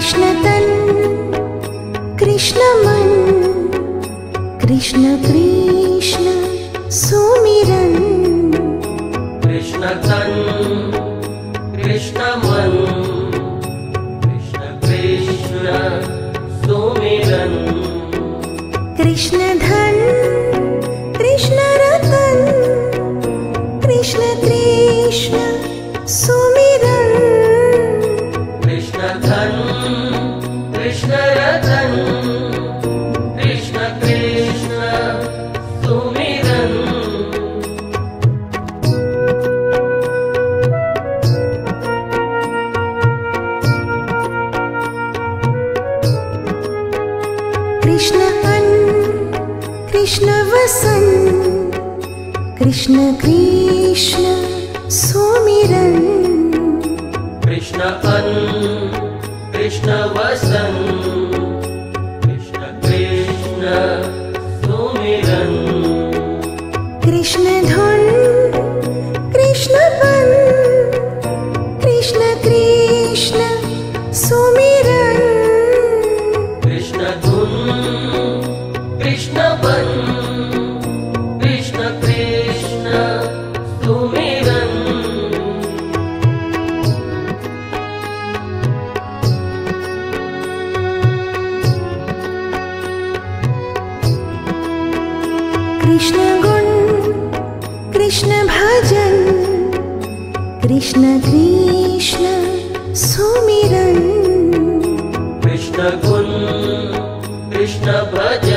कृष्ण तन कृष्ण मन कृष्ण कृष्ण सुमिरन। कृष्ण तन कृष्ण मन कृष्ण कृष्ण सुमिरन। कृष्ण धन कृष्ण रतन कृष्ण कृष्ण सुमिरन। कृष्ण धन कृष्ण रतन कृष्ण कृष्ण सुमिरन। कृष्ण अन्न कृष्ण वसन कृष्ण कृष्ण सुमिरन। कृष्ण अन्न कृष्ण वसन कृष्ण कृष्ण सुमिरन। कृष्ण धुन कृष्ण बन कृष्ण कृष्ण सुमिरन। कृष्ण धुन कृष्ण बन कृष्ण कृष्ण सुमिरन। कृष्ण गुण कृष्ण भजन कृष्ण कृष्ण सुमिरन। कृष्ण गुण कृष्ण भजन